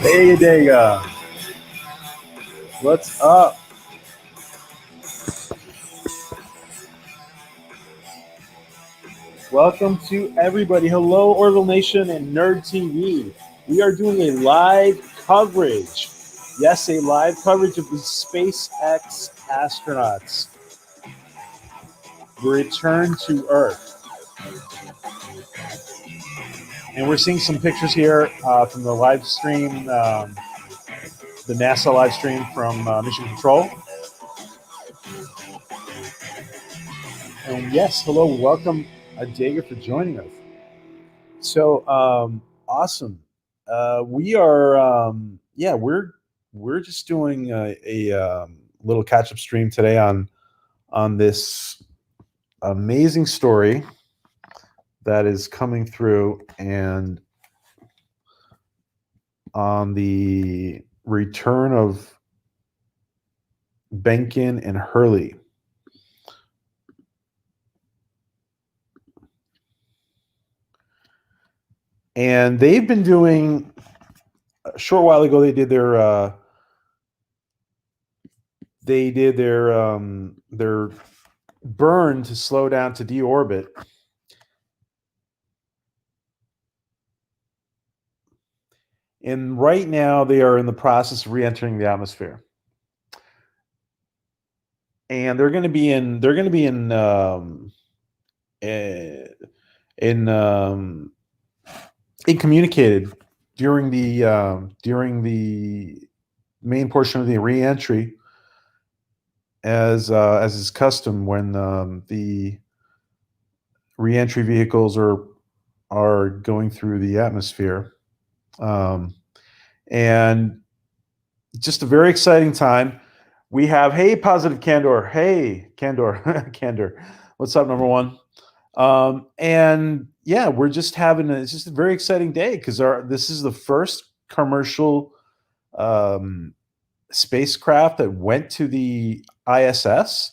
Hey, Dega. What's up? Welcome to everybody. Hello, Orville Nation and Nerd TV. We are doing a live coverage. Yes, a live coverage of the SpaceX astronauts' return to Earth. And we're seeing some pictures here from the live stream, the NASA live stream from Mission Control. And yes, hello, welcome, Adega, for joining us. So awesome. We are, we're just doing a little catch-up stream today on this amazing story that is coming through, and on the return of BehnKen and Hurley. And they've been doing, a short while ago, they did their burn to slow down to deorbit. And right now they are in the process of re-entering the atmosphere. And they're going to be incommunicated during the main portion of the re-entry, as is custom when the re-entry vehicles are going through the atmosphere. And just a very exciting time. We have, hey, Positive Candor. Hey, Candor. Candor. What's up, number one? And yeah, we're just having it's just a very exciting day because this is the first commercial spacecraft that went to the ISS.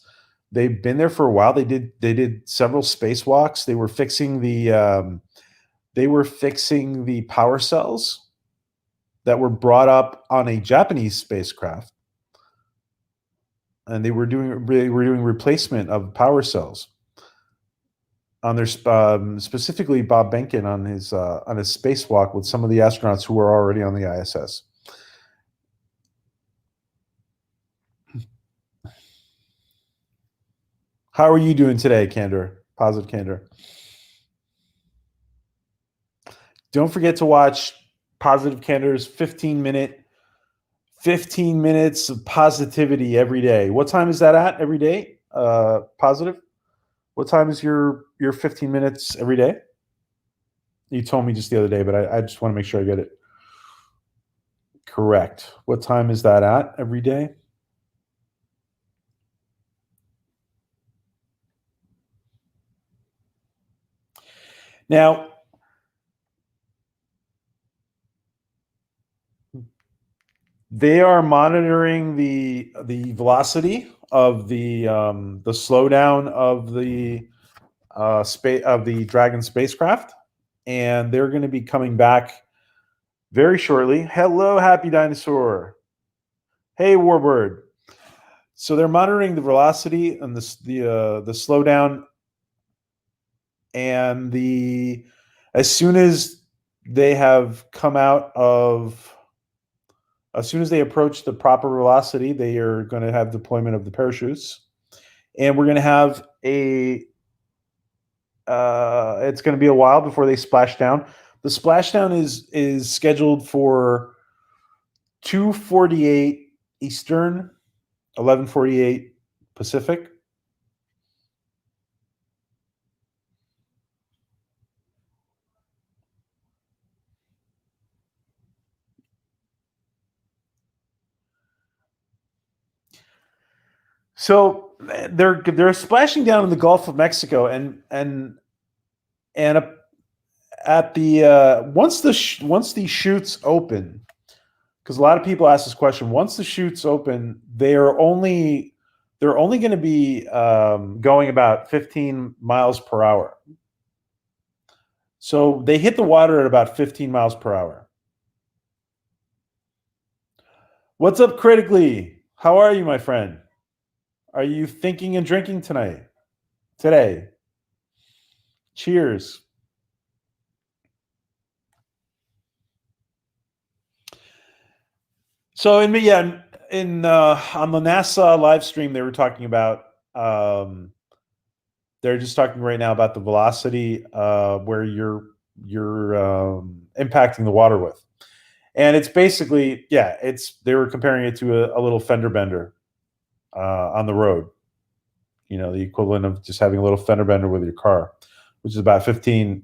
They've been there for a while. They did several spacewalks. They were fixing the power cells that were brought up on a Japanese spacecraft, and they were doing replacement of power cells on their specifically Bob BehnKen on his spacewalk with some of the astronauts who were already on the ISS. How are you doing today, Candor? Positive Candor. Don't forget to watch Positive Candor's 15 minutes of positivity every day. What time is that at every day? Positive? What time is your 15 minutes every day? You told me just the other day, but I just want to make sure I get it correct. What time is that at every day? Now, they are monitoring the velocity of the slowdown of the of the Dragon spacecraft, and they're going to be coming back very shortly. Hello, Happy Dinosaur. Hey, Warbird. So they're monitoring the velocity and the slowdown, and the as soon as they have come out of as soon as they approach the proper velocity, they are going to have deployment of the parachutes, and we're going to have a it's going to be a while before they splash down. The splashdown is scheduled for 2:48 Eastern, 11:48 Pacific. So they're splashing down in the Gulf of Mexico, and at the once the chutes open, because a lot of people ask this question. Once the chutes open, they're only going to be going about 15 miles per hour. So they hit the water at about 15 miles per hour. What's up, Critically? How are you, my friend? Are you thinking and drinking tonight? Today? Cheers. So on the NASA live stream, they were talking about they're just talking right now about the velocity where you're impacting the water with, and it's basically they were comparing it to a little fender bender on the road. You know, the equivalent of just having a little fender bender with your car, which is about 15.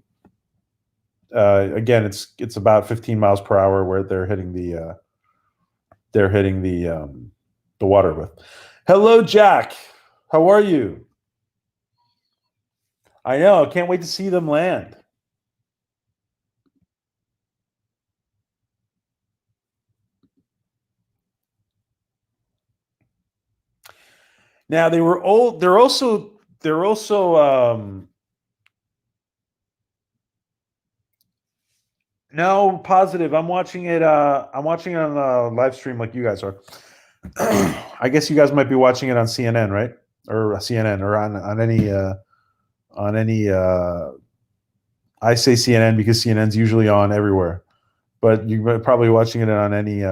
Again, it's about 15 miles per hour where they're hitting the water with. Hello, Jack. How are you? I know. Can't wait to see them land. Now they were old. They're also no positive. I'm watching it. I'm watching it on the live stream like you guys are. I guess you guys might be watching it on CNN, right? Or CNN, or on any I say CNN because CNN's usually on everywhere, but you're probably watching it on any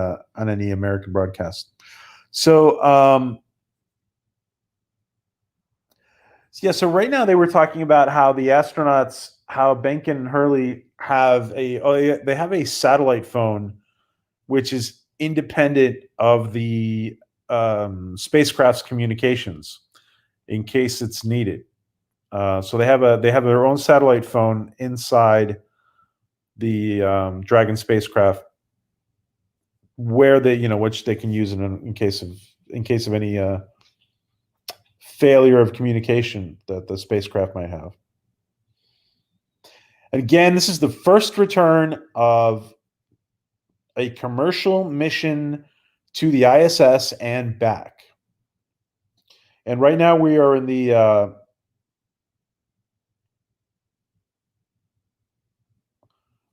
American broadcast. So so right now they were talking about how the astronauts, how BehnKen and Hurley have a satellite phone, which is independent of the spacecraft's communications in case it's needed. So they have their own satellite phone inside the Dragon spacecraft, where which they can use in case of any failure of communication that the spacecraft might have. And again, this is the first return of a commercial mission to the ISS and back. And right now we are in the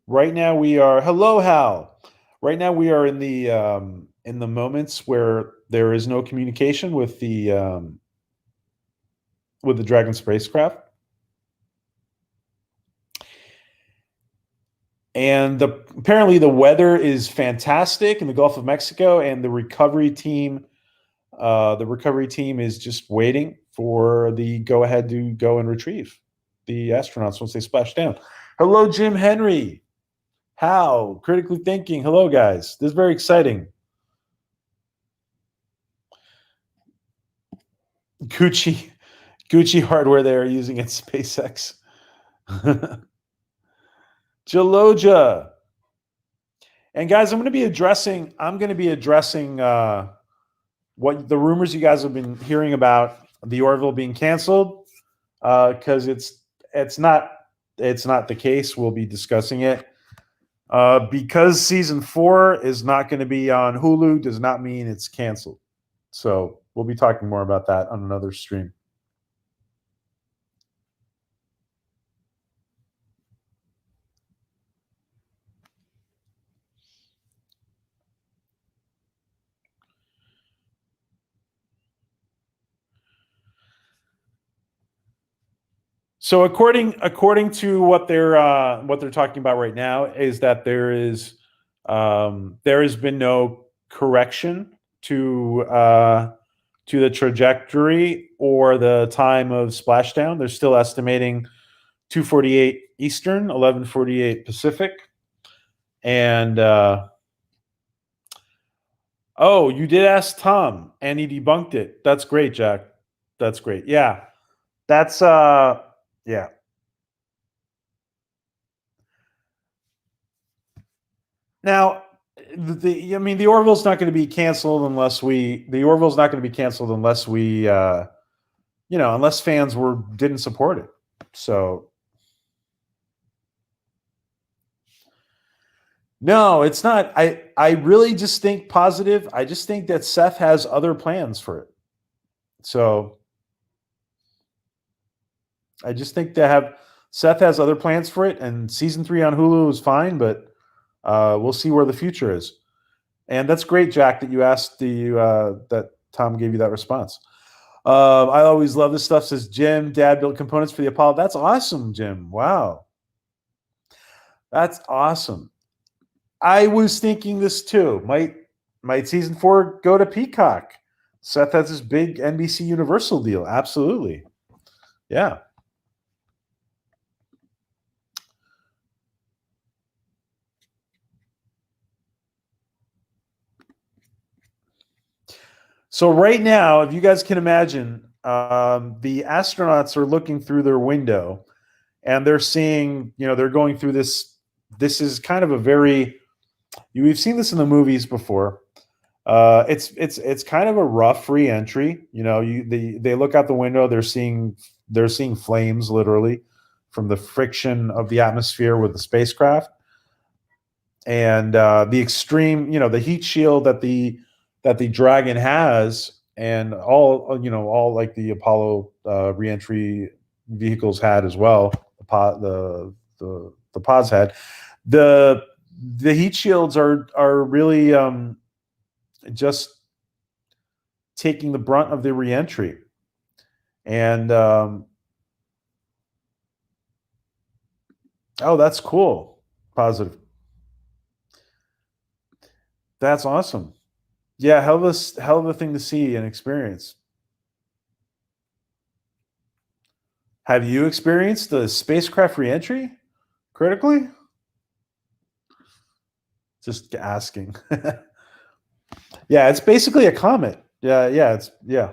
hello, Hal. Right now we are in the moments where there is no communication with the Dragon spacecraft. And apparently the weather is fantastic in the Gulf of Mexico, and the recovery team is just waiting for the go-ahead to go and retrieve the astronauts once they splash down. Hello, Jim Henry. How? Critically Thinking. Hello, guys. This is very exciting. Gucci hardware they are using at SpaceX. Jaloja. And guys, I'm going to be addressing what the rumors you guys have been hearing about the Orville being canceled, because it's not the case. We'll be discussing it. Because season 4 is not going to be on Hulu does not mean it's canceled. So we'll be talking more about that on another stream. So according to what they're talking about right now is that there has been no correction to the trajectory or the time of splashdown. They're still estimating 2:48 Eastern, 11:48 Pacific, and oh, you did ask Tom, and he debunked it. That's great, Jack. That's great. Yeah, that's yeah. Now, I mean, the Orville's not going to be canceled unless we. The Orville's not going to be canceled unless we, unless fans didn't support it. So no, it's not. I really just think positive. I just think that Seth has other plans for it. So I just think Seth has other plans for it, and season 3 on Hulu is fine, but we'll see where the future is. And that's great, Jack, that you asked that Tom gave you that response. I always love this stuff, says Jim. Dad built components for the Apollo. That's awesome, Jim. Wow. That's awesome. I was thinking this too. Might season 4 go to Peacock? Seth has this big NBC Universal deal. Absolutely. Yeah. So right now, if you guys can imagine, the astronauts are looking through their window and they're seeing, they're going through this. This is kind of a very, we've seen this in the movies before. It's kind of a rough re-entry. They look out the window, they're seeing flames literally from the friction of the atmosphere with the spacecraft, and the extreme, the heat shield that the Dragon has, and all like the Apollo re-entry vehicles had as well. The pods had the heat shields are really just taking the brunt of the reentry, and oh, that's cool. Positive. That's awesome. Yeah, hell of a thing to see and experience. Have you experienced the spacecraft reentry critically? Just asking. Yeah, it's basically a comet. Yeah.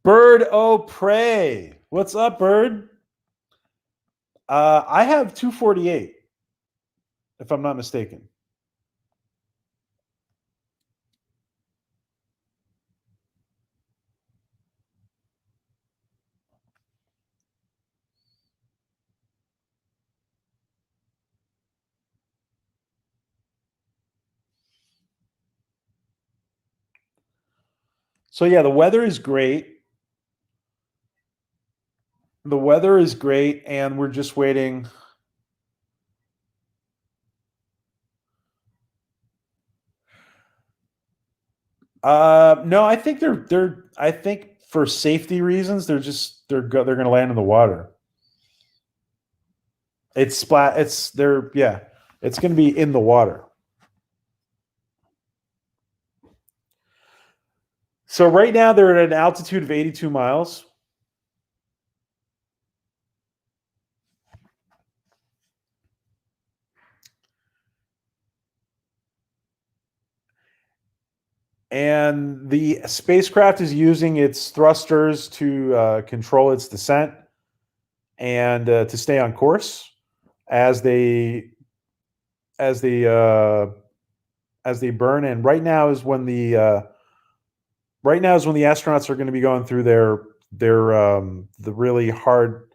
Bird O Prey. What's up, Bird? I have 248, if I'm not mistaken. So yeah, the weather is great. The weather is great, and we're just waiting. No, I think they're. I think for safety reasons, they're going to land in the water. It's splat. It's they're yeah. It's going to be in the water. So right now they're at an altitude of 82 miles. And the spacecraft is using its thrusters to control its descent and to stay on course as they as they uh, as they burn. And right now is when the astronauts are going to be going through the really hard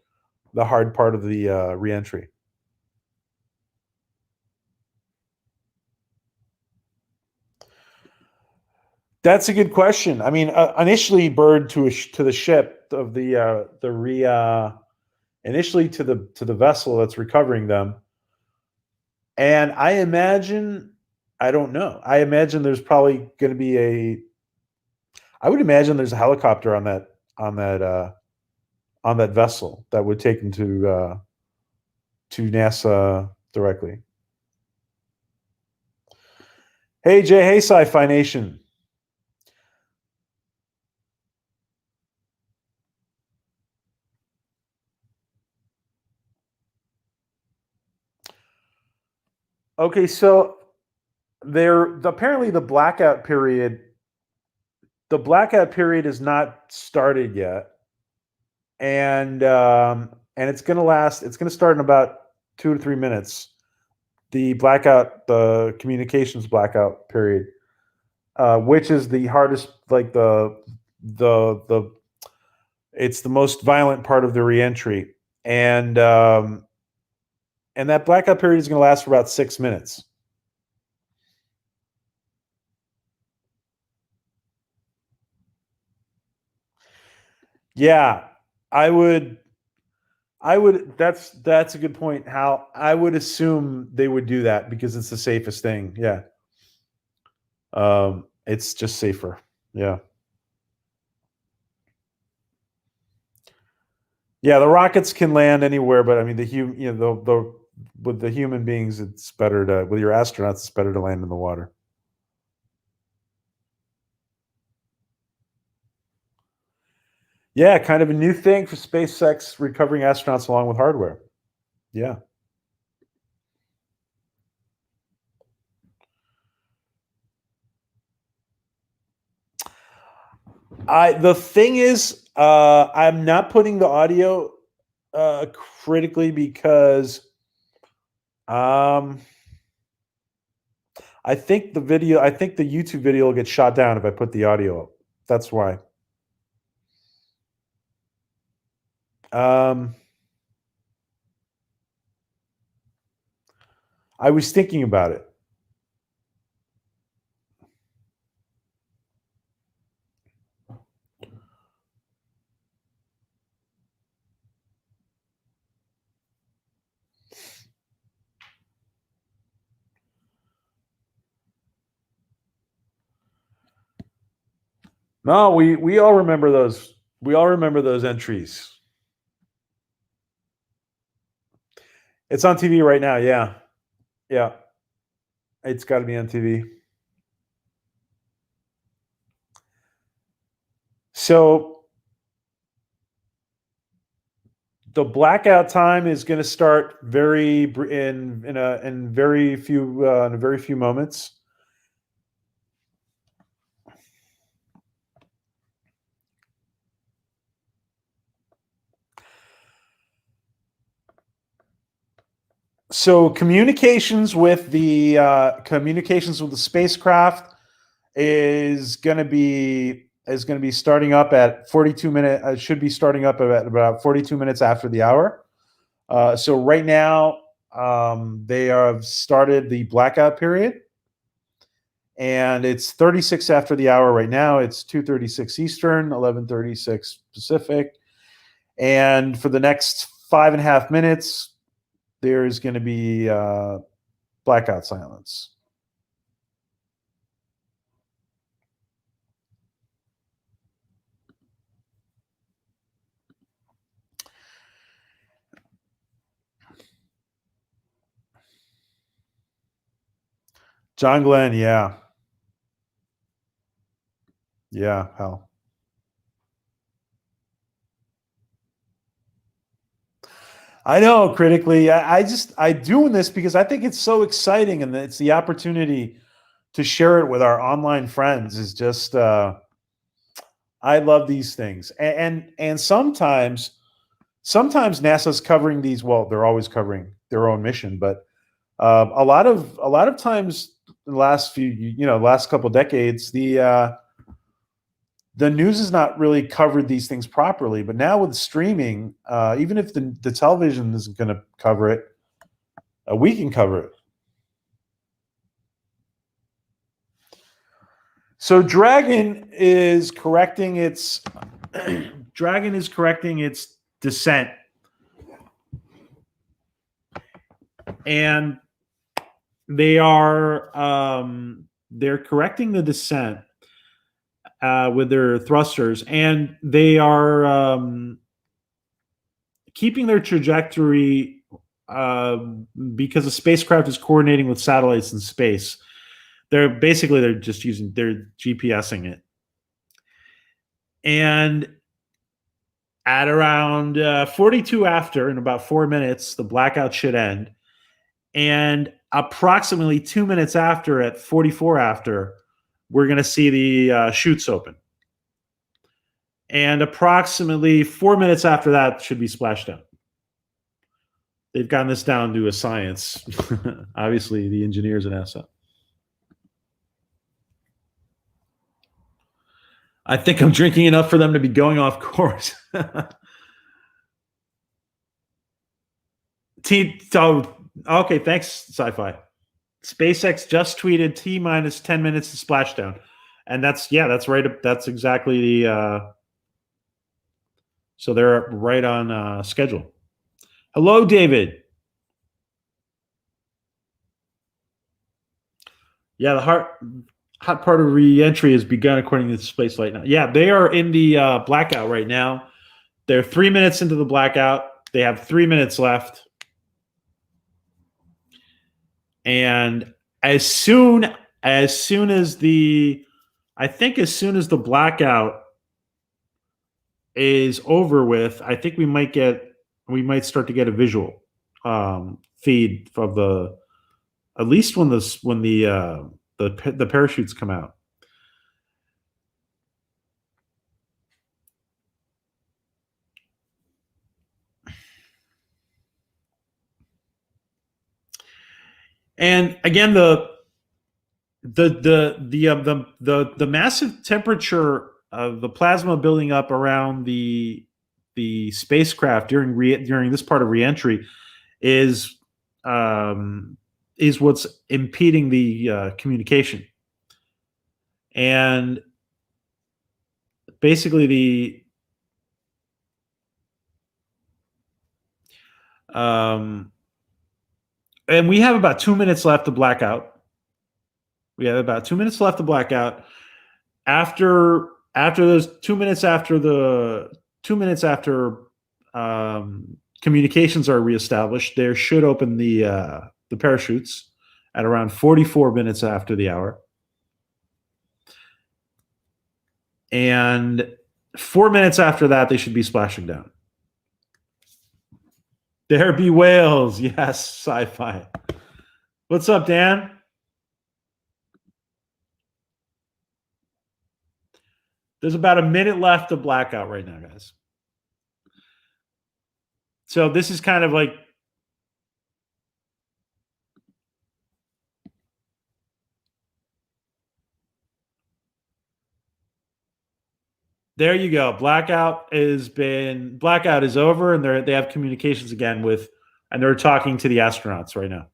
part of the reentry. That's a good question. I mean, initially, Bird to the ship of initially to the vessel that's recovering them, and I imagine, I don't know. I imagine there's probably going to be I would imagine there's a helicopter on on that vessel that would take them to NASA directly. Hey Jay, hey Sci-Fi Nation. Okay, so apparently the blackout period is not started yet, and it's gonna last. It's gonna start in about 2 to 3 minutes. The communications blackout period, which is the hardest, like the it's the most violent part of the reentry, and that blackout period is going to last for about 6 minutes. Yeah, I would. I would. That's a good point. How I would assume they would do that because it's the safest thing. Yeah. It's just safer. Yeah. Yeah, the rockets can land anywhere, but I mean the with the human beings, it's better to with your astronauts, it's better to land in the water. Yeah, kind of a new thing for SpaceX recovering astronauts along with hardware. Yeah. The thing is, I'm not putting the audio critically because um I think the YouTube video will get shot down if I put the audio up. That's why. Um I was thinking about it. No, we all remember those. We all remember those entries. It's on TV right now. Yeah. Yeah. It's got to be on TV. So the blackout time is going to start in a very few moments. So communications with the spacecraft is going to be starting up at 42 minutes. Should be starting up at about 42 minutes after the hour. So right now, they have started the blackout period, and it's 36 after the hour right now. It's 2:36 Eastern, 11:36 Pacific, and for the next 5.5 minutes, there's going to be blackout silence. John Glenn, yeah, yeah, hell. I know critically. I doing this because I think it's so exciting, and it's the opportunity to share it with our online friends is just I love these things. And sometimes NASA's covering these, well, they're always covering their own mission, but a lot of times in the last last couple decades, the news has not really covered these things properly. But now with streaming, even if the television isn't going to cover it, we can cover it. So Dragon is correcting its descent, and they're correcting the descent with their thrusters, and they are keeping their trajectory because the spacecraft is coordinating with satellites in space. They're just using they're GPSing it, and at around 42 after, in about 4 minutes, the blackout should end, and approximately 2 minutes after, at 44 after, we're going to see the chutes open. And approximately 4 minutes after that should be splashdown. They've gotten this down to a science. Obviously, the engineers at NASA. I think I'm drinking enough for them to be going off course. Okay, thanks, Sci-Fi. SpaceX just tweeted T minus 10 minutes to splashdown. And that's right. That's exactly the so they're right on schedule. Hello, David. Yeah, the hot part of re-entry has begun, according to the Spaceflight now. Yeah, they are in the blackout right now. They're 3 minutes into the blackout. They have 3 minutes left. And as soon as the blackout is over with, I think we might start to get a visual feed of the, at least when the parachutes come out. And again, the massive temperature of the plasma building up around the spacecraft during this part of reentry is what's impeding the communication. And basically and we have about 2 minutes left to blackout. We have about 2 minutes left to blackout. After those 2 minutes after communications are reestablished, they should open the parachutes at around 44 minutes after the hour. And 4 minutes after that, they should be splashing down. There be whales. Yes, Sci-Fi. What's up, Dan? There's about a minute left of blackout right now, guys. So this is kind of like, there you go. Blackout is over, and they have communications again and they're talking to the astronauts right now.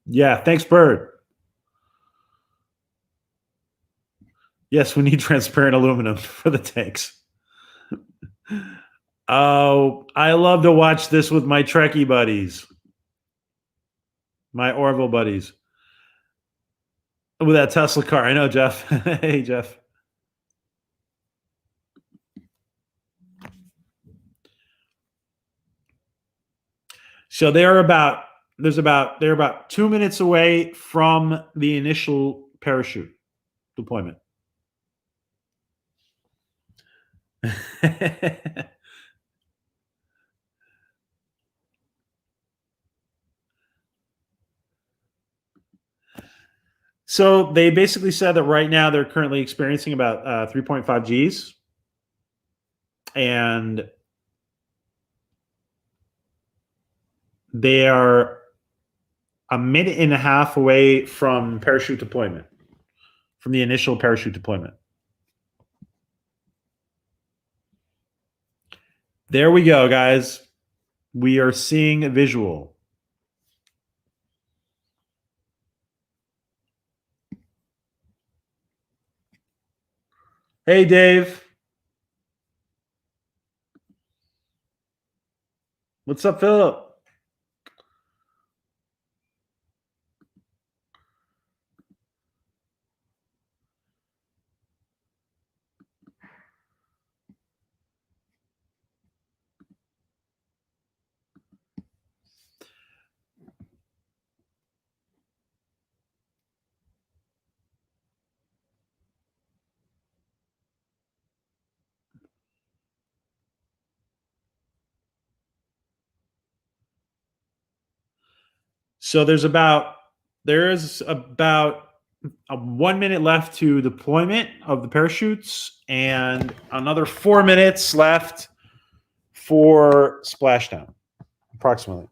Yeah, thanks, Bird. Yes, we need transparent aluminum for the tanks. Oh, I love to watch this with my Trekkie buddies, my Orville buddies. With that Tesla car. I know, Jeff. Hey, Jeff. So they're about 2 minutes away from the initial parachute deployment. So they basically said that right now they're currently experiencing about 3.5 Gs. And they are a minute and a half away from parachute deployment, from the initial parachute deployment. There we go, guys. We are seeing a visual. Hey, Dave. What's up, Philip? So there is about 1 minute left to deployment of the parachutes and another 4 minutes left for splashdown, approximately.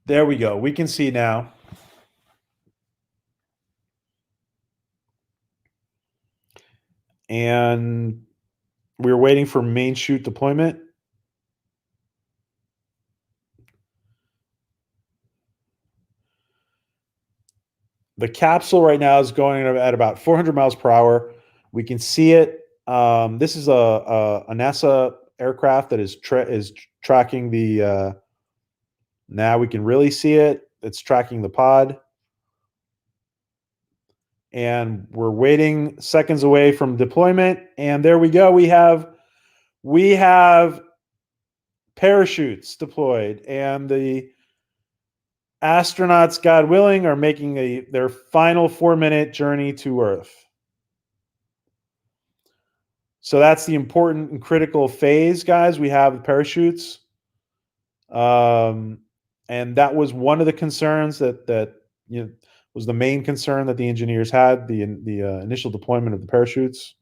There we go. We can see now. And we're waiting for main chute deployment. The capsule right now is going at about 400 miles per hour. We can see it. This is a NASA aircraft that is tracking the. Now we can really see it. It's tracking the pod. And we're waiting seconds away from deployment. And there we go. We have parachutes deployed, and the astronauts, God willing, are making their final 4-minute journey to Earth. So that's the important and critical phase, guys. We have the parachutes. And that was one of the concerns that was the main concern that the engineers had, the initial deployment of the parachutes.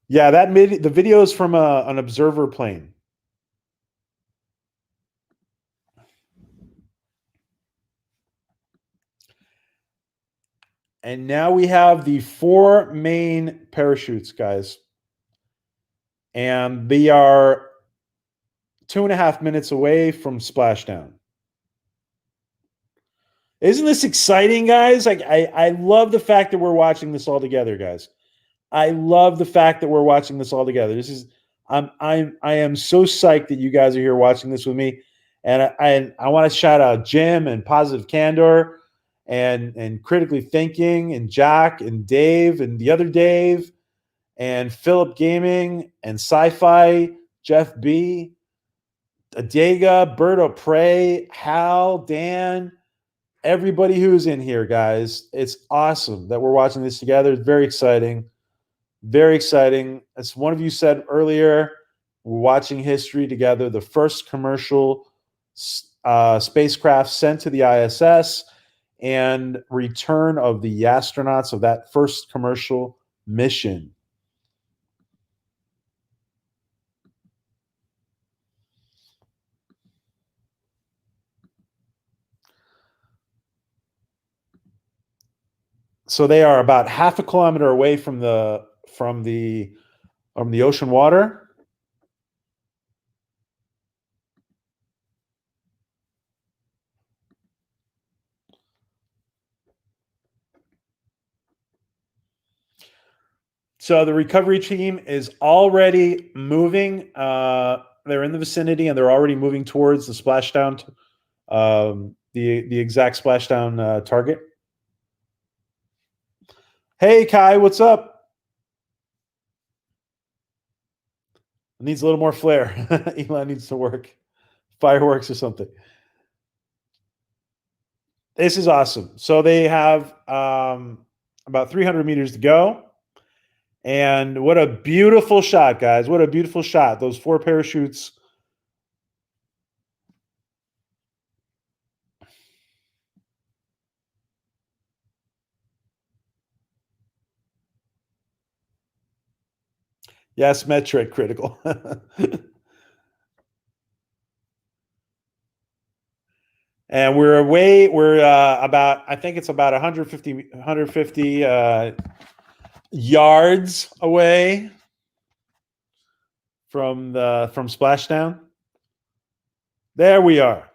Yeah, the video is from an observer plane. And now we have the 4 main parachutes, guys. And they are 2.5 minutes away from splashdown. Isn't this exciting, guys? Like I love the fact that we're watching this all together, guys. I love the fact that we're watching this all together. I am so psyched that you guys are here watching this with me. And I want to shout out Jim and Positive Candor and Critically Thinking and Jack and Dave and the other Dave and Philip Gaming and Sci-Fi, Jeff B, Adega, Berto Prey, Hal, Dan, everybody who's in here, guys. It's awesome that we're watching this together. It's very exciting. Very exciting. As one of you said earlier, we're watching history together. The first commercial spacecraft sent to the ISS and return of the astronauts of that first commercial mission. So they are about half a kilometer away from the ocean water. So the recovery team is already moving. They're in the vicinity and they're already moving towards the splashdown, the exact splashdown target. Hey, Kai, what's up? It needs a little more flair. Elon needs to work. Fireworks or something. This is awesome. So they have about 300 meters to go. And what a beautiful shot, guys. What a beautiful shot. Those 4 parachutes. Yes, metric critical. And we're about, I think it's about 150 yards away from splashdown. There we are.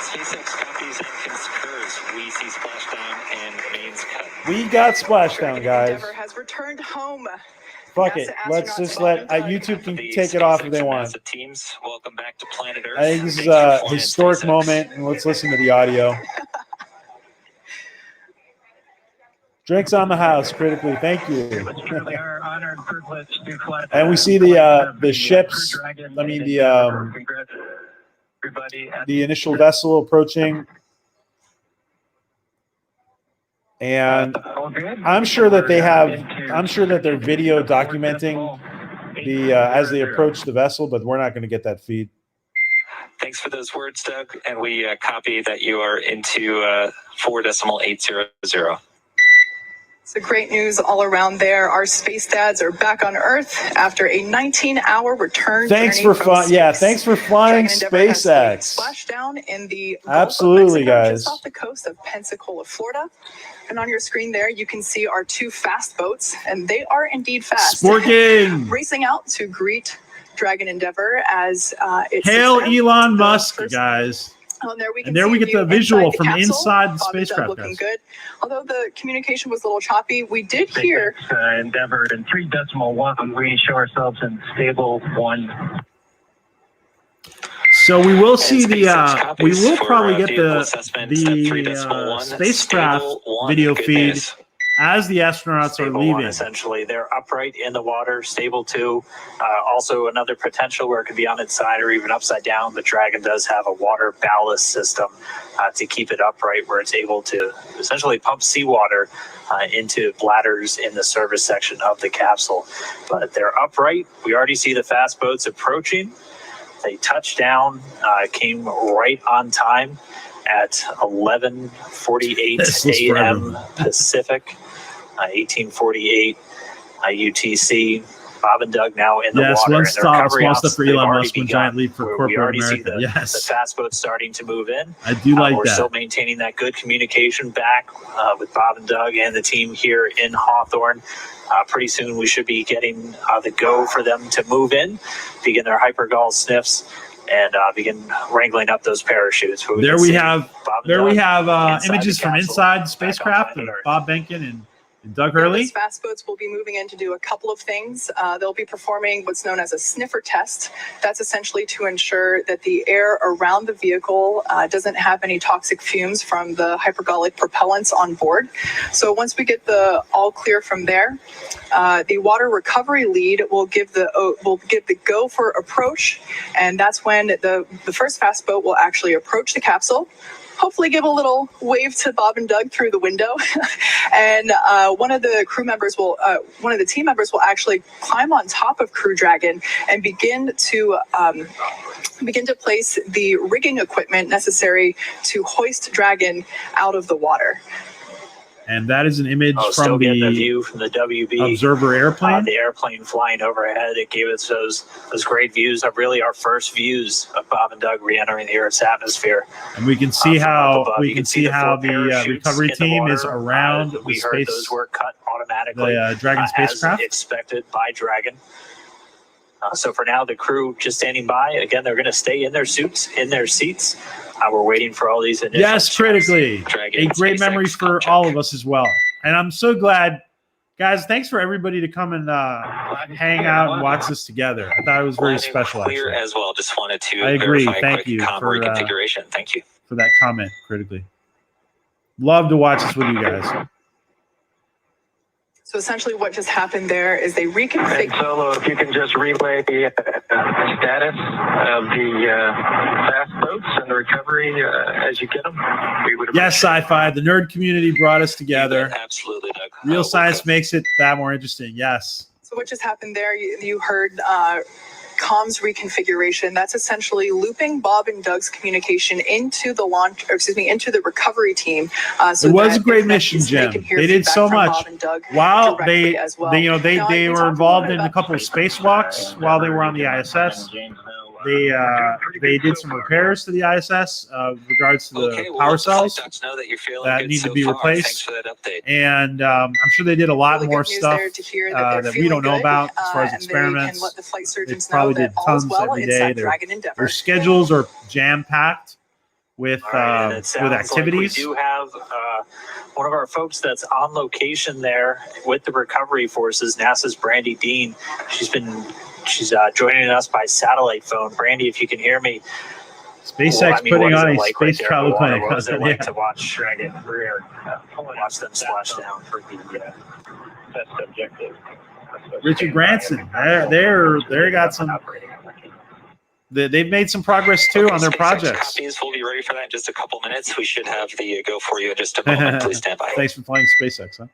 SpaceX copies and concurs. We see splashdown and mains cut. We got splashdown, guys. Endeavour has returned home. Fuck it. Let's just let YouTube can take it off if they want. Teams, welcome back to Planet Earth. I think this is a historic moment, and let's listen to the audio. Drinks on the house, critically. Thank you. And we see the ships. I mean the initial vessel approaching. And I'm sure that they have. I'm sure that they're video documenting the as they approach the vessel, but we're not going to get that feed. Thanks for those words, Doug. And we copy that you are into 4.800. So great news all around there. Our space dads are back on Earth after a 19-hour return. Thanks for flying. Yeah, thanks for flying SpaceX. Splashdown in the absolutely, guys. Just off the coast of Pensacola, Florida. And on your screen there, you can see our two fast boats, and they are indeed fast. Sporking. Racing out to greet Dragon Endeavour as it's hail Elon Musk, guys. And there we get the visual from inside the spacecraft. Looking good. Although the communication was a little choppy, we did hear Endeavour in 3.1. We show ourselves in stable 1. So we will see the. We will probably get the spacecraft video feed as the astronauts are leaving. Essentially, they're upright in the water, stable 2. Also, another potential where it could be on its side or even upside down. The Dragon does have a water ballast system to keep it upright, where it's able to essentially pump seawater into bladders in the service section of the capsule. But they're upright. We already see the fast boats approaching. They touched down, came right on time at 11:48 a.m. Pacific, 18:48 UTC. Bob and Doug now in the water. One stop, small step for Elon Musk, one giant leap for corporate we already America. See the fast boats starting to move in. I do like we're that. We're still maintaining that good communication back with Bob and Doug and the team here in Hawthorne. Pretty soon we should be getting the go for them to move in, begin their hypergol sniffs, and begin wrangling up those parachutes. There we have images from inside the spacecraft of Bob BehnKen and Doug Hurley. These fast boats will be moving in to do a couple of things. They'll be performing what's known as a sniffer test. That's essentially to ensure that the air around the vehicle doesn't have any toxic fumes from the hypergolic propellants on board. So once we get the all clear from there, the water recovery lead will give the go for approach, and that's when the first fast boat will actually approach the capsule. Hopefully give a little wave to Bob and Doug through the window. And one of the team members will actually climb on top of Crew Dragon and begin to place the rigging equipment necessary to hoist Dragon out of the water. And that is an image from the view from the WB observer airplane. The airplane flying overhead. It gave us those great views of really our first views of Bob and Doug re-entering the Earth's atmosphere. And we can see how the recovery team is around the space. Heard those were cut automatically. The Dragon spacecraft, as expected by Dragon. So for now, the crew just standing by. Again, they're going to stay in their suits, in their seats. We're waiting for all these initial yes, critically. A great memory for all of us as well. And I'm so glad, guys, thanks for everybody to come and hang out and watch this together. I thought it was very special. Clear as well. Just wanted to I agree. verify Thank a quick you for reconfiguration. Thank you for that comment, critically. Love to watch this with you guys. So essentially what just happened there is they reconfigured. Solo, if you can just relay the status of the fast boats and the recovery as you get them. We would yes, sci-fi. The nerd community brought us together. Absolutely, Doug. Real science makes it that more interesting. Yes. So what just happened there, you heard comms reconfiguration. That's essentially looping Bob and Doug's communication into the into the recovery team. So it was a great mission, Jim. They did so much. While they were involved in a couple of spacewalks while they were on the ISS. They did some repairs to the ISS regards to the power cells that need to be replaced. And I'm sure they did a lot more stuff that we don't know about as far as experiments. They probably did tons every day. Their schedules are jam-packed with activities. We do have one of our folks that's on location there with the recovery forces, NASA's Brandy Dean. She's joining us by satellite phone. Brandy, if you can hear me. SpaceX putting on a like space travel clinic. What was it like to watch Dragon rear, watch them splash down for the test objective? Richard Branson, they got some. They've made some progress too on their projects. Copies. We'll be ready for that in just a couple minutes. We should have the go for you in just a moment. Please stand by. Thanks for flying SpaceX, huh?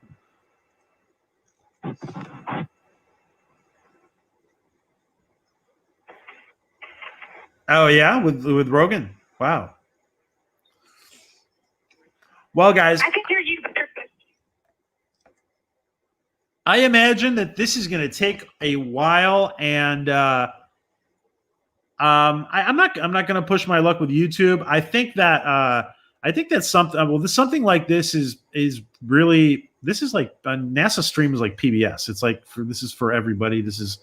Oh yeah, with Rogan. Wow. Well, guys, I can hear you. I imagine that this is going to take a while, and I'm not going to push my luck with YouTube. I think that something. Well, something like this is really, this is like a NASA stream is like PBS. It's like this is for everybody. This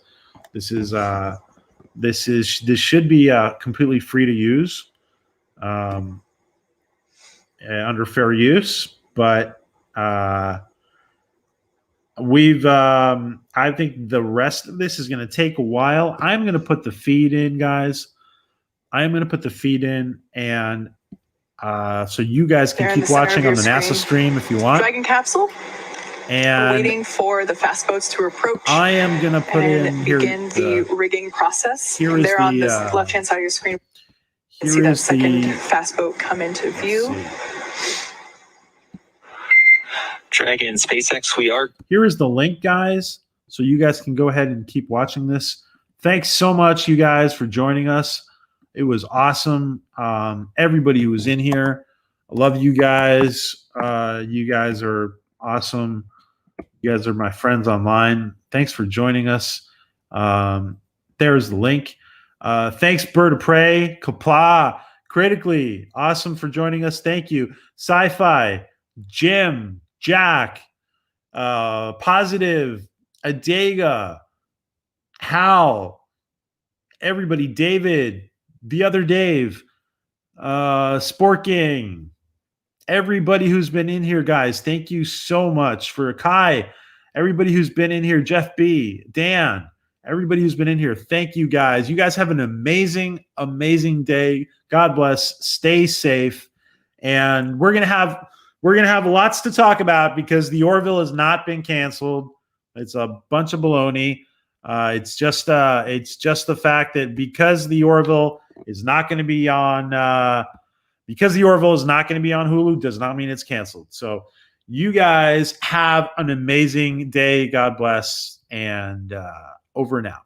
should be completely free to use, under fair use. But I think the rest of this is going to take a while. I'm going to put the feed in, guys. I'm going to put the feed in, and so you guys can keep watching on the NASA stream if you want. Dragon capsule. And we're waiting for the fast boats to approach. I am going to put in here begin the rigging process. Here is there on this left-hand side of your screen. You can see that second fast boat come into view. Dragon, SpaceX, we are. Here is the link, guys, so you guys can go ahead and keep watching this. Thanks so much, you guys, for joining us. It was awesome. Everybody who was in here, I love you guys. You guys are awesome. You guys are my friends online. Thanks for joining us. There's the link. Thanks, Bird of Prey, Kapla, Critically, awesome for joining us. Thank you. Sci-Fi, Jim, Jack, Positive, Adega, Hal, everybody, David, the other Dave, Sport Gang, everybody who's been in here, guys. Thank you so much. For Kai, everybody who's been in here, Jeff B, Dan, everybody who's been in here. Thank you, guys. You guys have an amazing, amazing day. God bless. Stay safe. And we're gonna have lots to talk about because the Orville has not been canceled. It's a bunch of baloney. It's just the fact that because the Orville is not going to be on Hulu does not mean it's canceled. So you guys have an amazing day. God bless. And over and out.